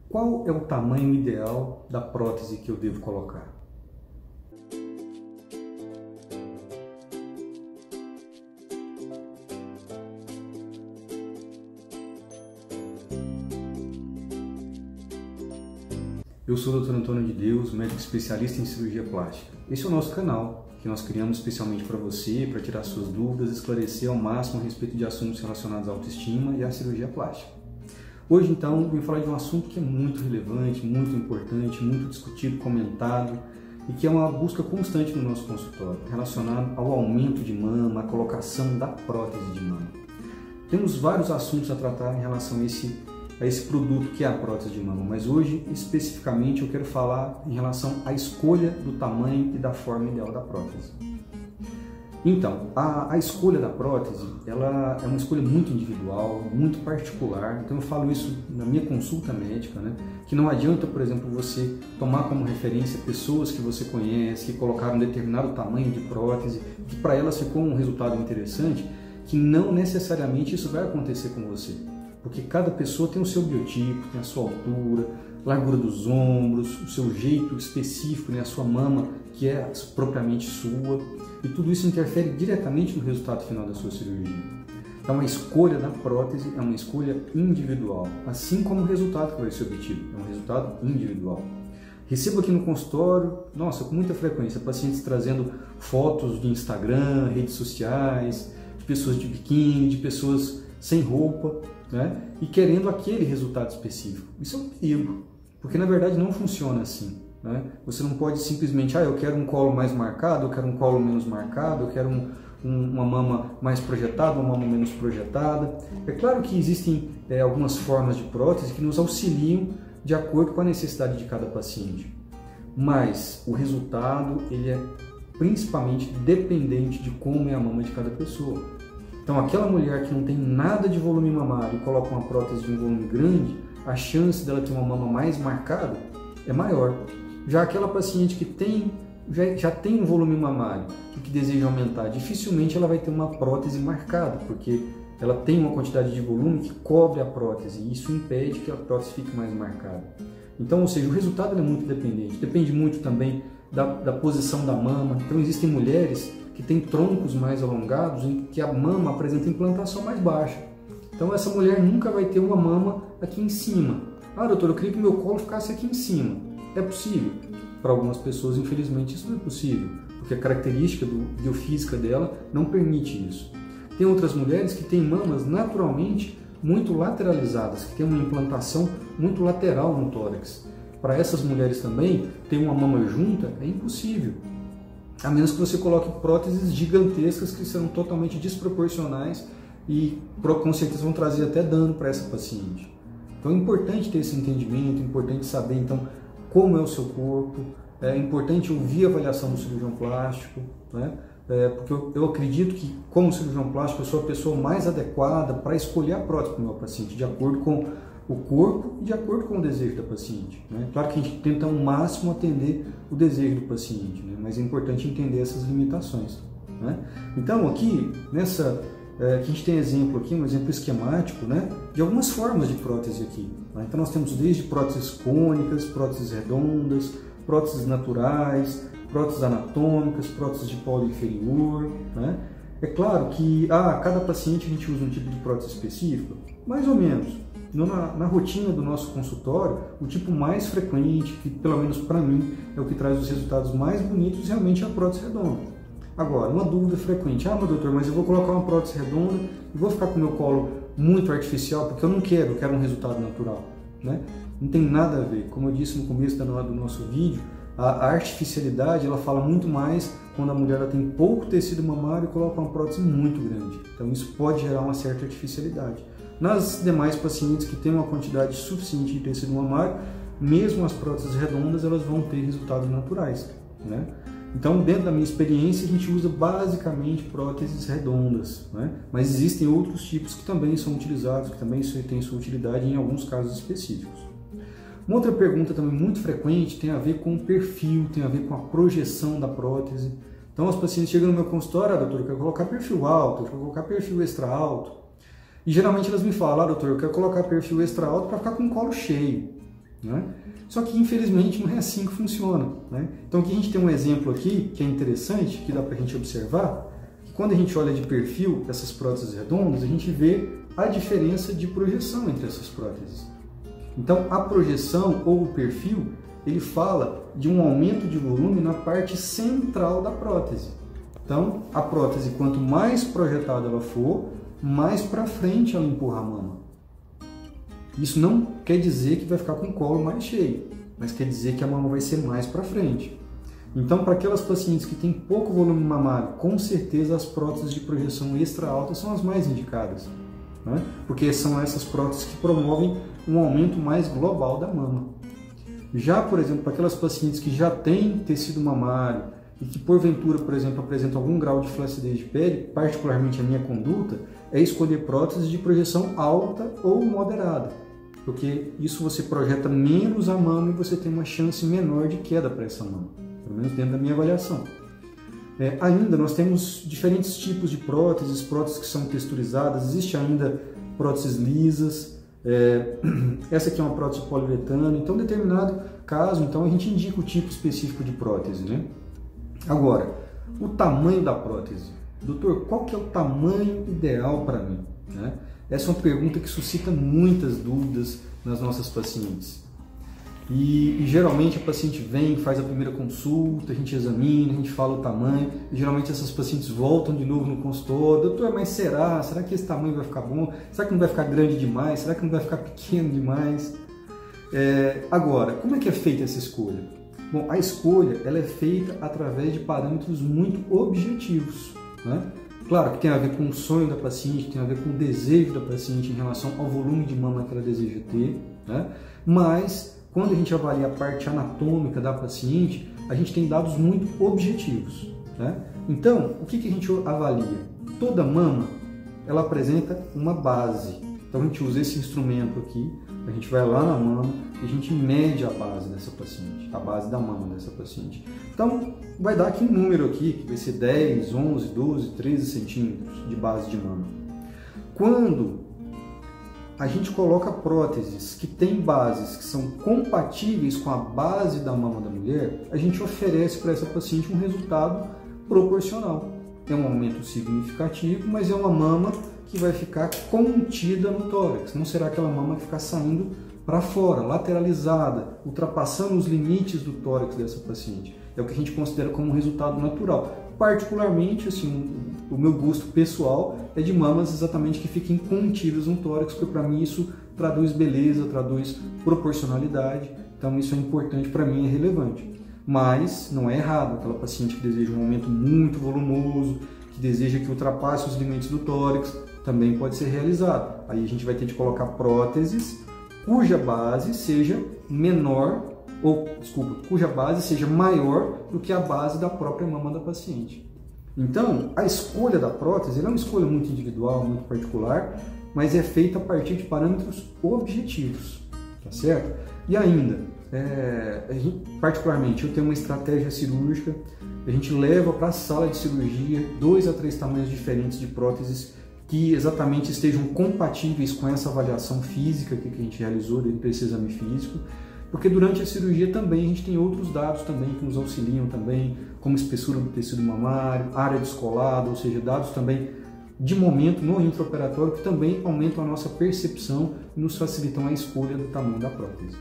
qual é o tamanho ideal da prótese que eu devo colocar? Eu sou o Dr. Antônio de Deus, médico especialista em cirurgia plástica. Esse é o nosso canal, que nós criamos especialmente para você, para tirar suas dúvidas, esclarecer ao máximo a respeito de assuntos relacionados à autoestima e à cirurgia plástica. Hoje, então, eu vim falar de um assunto que é muito relevante, muito importante, muito discutido, comentado e que é uma busca constante no nosso consultório, relacionado ao aumento de mama, à colocação da prótese de mama. Temos vários assuntos a tratar em relação a esse produto que é a prótese de mama, mas hoje, especificamente, eu quero falar em relação à escolha do tamanho e da forma ideal da prótese. Então, a escolha da prótese, ela é uma escolha muito individual, muito particular, então eu falo isso na minha consulta médica, né? Que não adianta, por exemplo, você tomar como referência pessoas que você conhece, que colocaram um determinado tamanho de prótese, que para elas ficou um resultado interessante, que não necessariamente isso vai acontecer com você. Porque cada pessoa tem o seu biotipo, tem a sua altura, largura dos ombros, o seu jeito específico, né, a sua mama, que é propriamente sua, e tudo isso interfere diretamente no resultado final da sua cirurgia. Então a escolha da prótese é uma escolha individual, assim como o resultado que vai ser obtido, é um resultado individual. Recebo aqui no consultório, com muita frequência, pacientes trazendo fotos de Instagram, redes sociais, de pessoas de biquíni, de pessoas sem roupa, né? E querendo aquele resultado específico. Isso é um perigo, porque na verdade não funciona assim, né? Você não pode simplesmente, eu quero um colo mais marcado, eu quero um colo menos marcado, eu quero uma mama mais projetada, uma mama menos projetada. É claro que existem algumas formas de prótese que nos auxiliam de acordo com a necessidade de cada paciente, mas o resultado ele é principalmente dependente de como é a mama de cada pessoa. Então, aquela mulher que não tem nada de volume mamário e coloca uma prótese de um volume grande, a chance dela ter uma mama mais marcada é maior. Já aquela paciente que já tem um volume mamário e que deseja aumentar, dificilmente ela vai ter uma prótese marcada, porque ela tem uma quantidade de volume que cobre a prótese e isso impede que a prótese fique mais marcada. Então, ou seja, o resultado é muito dependente. Depende muito também da posição da mama. Então, existem mulheres que tem troncos mais alongados em que a mama apresenta implantação mais baixa. Então essa mulher nunca vai ter uma mama aqui em cima. Doutor, eu queria que meu colo ficasse aqui em cima. É possível? Para algumas pessoas, infelizmente, isso não é possível, porque a característica biofísica dela não permite isso. Tem outras mulheres que têm mamas naturalmente muito lateralizadas, que têm uma implantação muito lateral no tórax. Para essas mulheres também, ter uma mama junta é impossível. A menos que você coloque próteses gigantescas que serão totalmente desproporcionais e com certeza vão trazer até dano para essa paciente. Então é importante ter esse entendimento, é importante saber então como é o seu corpo, é importante ouvir a avaliação do cirurgião plástico, né? Porque eu acredito que como cirurgião plástico eu sou a pessoa mais adequada para escolher a prótese para o meu paciente, de acordo com o corpo e de acordo com o desejo da paciente, né? Claro que a gente tenta ao máximo atender o desejo do paciente, né? Mas é importante entender essas limitações, né? Então aqui, que a gente tem exemplo aqui, um exemplo esquemático, né? De algumas formas de prótese aqui, né? Então nós temos desde próteses cônicas, próteses redondas, próteses naturais, próteses anatômicas, próteses de polo inferior, né? É claro que cada paciente a gente usa um tipo de prótese específica, mais ou menos. Na rotina do nosso consultório, o tipo mais frequente, que pelo menos para mim é o que traz os resultados mais bonitos, realmente é a prótese redonda. Agora, uma dúvida frequente, meu doutor, mas eu vou colocar uma prótese redonda e vou ficar com o meu colo muito artificial, porque eu quero um resultado natural, né? Não tem nada a ver, como eu disse no começo do nosso vídeo, a artificialidade ela fala muito mais quando a mulher ela tem pouco tecido mamário e coloca uma prótese muito grande, então isso pode gerar uma certa artificialidade. Nas demais pacientes que têm uma quantidade suficiente de tecido mamário, mesmo as próteses redondas, elas vão ter resultados naturais, né? Então, dentro da minha experiência, a gente usa basicamente próteses redondas, né? Mas existem outros tipos que também são utilizados, que também têm sua utilidade em alguns casos específicos. Uma outra pergunta também muito frequente tem a ver com o perfil, tem a ver com a projeção da prótese. Então, os pacientes chegam no meu consultório, doutor, eu quero colocar perfil alto, eu quero colocar perfil extra alto. E geralmente elas me falam, doutor, eu quero colocar perfil extra alto para ficar com o colo cheio. né? Só que, infelizmente, não é assim que funciona, né? Então, aqui a gente tem um exemplo aqui que é interessante, que dá para a gente observar, que quando a gente olha de perfil essas próteses redondas, a gente vê a diferença de projeção entre essas próteses. Então, a projeção ou o perfil, ele fala de um aumento de volume na parte central da prótese. Então, a prótese, quanto mais projetada ela for, mais para frente ela empurra a mama. Isso não quer dizer que vai ficar com o colo mais cheio, mas quer dizer que a mama vai ser mais para frente. Então, para aquelas pacientes que têm pouco volume mamário, com certeza as próteses de projeção extra alta são as mais indicadas, né? Porque são essas próteses que promovem um aumento mais global da mama. Já, por exemplo, para aquelas pacientes que já têm tecido mamário e que porventura, por exemplo, apresentam algum grau de flacidez de pele, particularmente a minha conduta, é escolher próteses de projeção alta ou moderada, porque isso você projeta menos a mama e você tem uma chance menor de queda para essa mama, pelo menos dentro da minha avaliação. Ainda nós temos diferentes tipos de próteses que são texturizadas, existe ainda próteses lisas, essa aqui é uma prótese de poliuretano, então em determinado caso, então a gente indica o tipo específico de prótese, né? Agora, o tamanho da prótese. Doutor, qual que é o tamanho ideal para mim, né? Essa é uma pergunta que suscita muitas dúvidas nas nossas pacientes. E geralmente a paciente vem, faz a primeira consulta, a gente examina, a gente fala o tamanho, e geralmente essas pacientes voltam de novo no consultório. Doutor, mas será? Será que esse tamanho vai ficar bom? Será que não vai ficar grande demais? Será que não vai ficar pequeno demais? Agora, como é que é feita essa escolha? Bom, a escolha ela é feita através de parâmetros muito objetivos, né? Claro que tem a ver com o sonho da paciente, tem a ver com o desejo da paciente em relação ao volume de mama que ela deseja ter, né? Mas quando a gente avalia a parte anatômica da paciente, a gente tem dados muito objetivos, né? Então, o que a gente avalia? Toda mama ela apresenta uma base. Então a gente usa esse instrumento aqui, a gente vai lá na mama e a gente mede a base dessa paciente, a base da mama dessa paciente. Então vai dar aqui um número aqui, que vai ser 10, 11, 12, 13 centímetros de base de mama. Quando a gente coloca próteses que têm bases que são compatíveis com a base da mama da mulher, a gente oferece para essa paciente um resultado proporcional. É um aumento significativo, mas é uma mama que vai ficar contida no tórax, não será aquela mama que ficar saindo para fora, lateralizada, ultrapassando os limites do tórax dessa paciente. É o que a gente considera como um resultado natural. Particularmente, assim, o meu gosto pessoal é de mamas exatamente que fiquem contidas no tórax, porque para mim isso traduz beleza, traduz proporcionalidade, então isso é importante para mim, é relevante. Mas não é errado, aquela paciente que deseja um aumento muito volumoso, que deseja que ultrapasse os limites do tórax, também pode ser realizado. Aí a gente vai ter de colocar próteses cuja base seja cuja base seja maior do que a base da própria mama da paciente. Então, a escolha da prótese é uma escolha muito individual, muito particular, mas é feita a partir de parâmetros objetivos, tá certo? E ainda, particularmente, eu tenho uma estratégia cirúrgica, a gente leva para a sala de cirurgia 2 a 3 tamanhos diferentes de próteses que exatamente estejam compatíveis com essa avaliação física que a gente realizou dentro desse exame físico, porque durante a cirurgia também a gente tem outros dados também que nos auxiliam também, como espessura do tecido mamário, área descolada, ou seja, dados também de momento no intraoperatório que também aumentam a nossa percepção e nos facilitam a escolha do tamanho da prótese.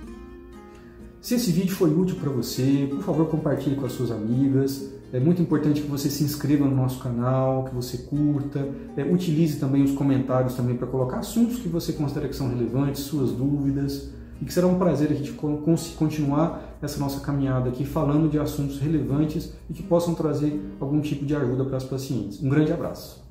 Se esse vídeo foi útil para você, por favor compartilhe com as suas amigas. É muito importante que você se inscreva no nosso canal, que você curta, utilize também os comentários também para colocar assuntos que você considera que são relevantes, suas dúvidas, e que será um prazer a gente continuar essa nossa caminhada aqui falando de assuntos relevantes e que possam trazer algum tipo de ajuda para as pacientes. Um grande abraço!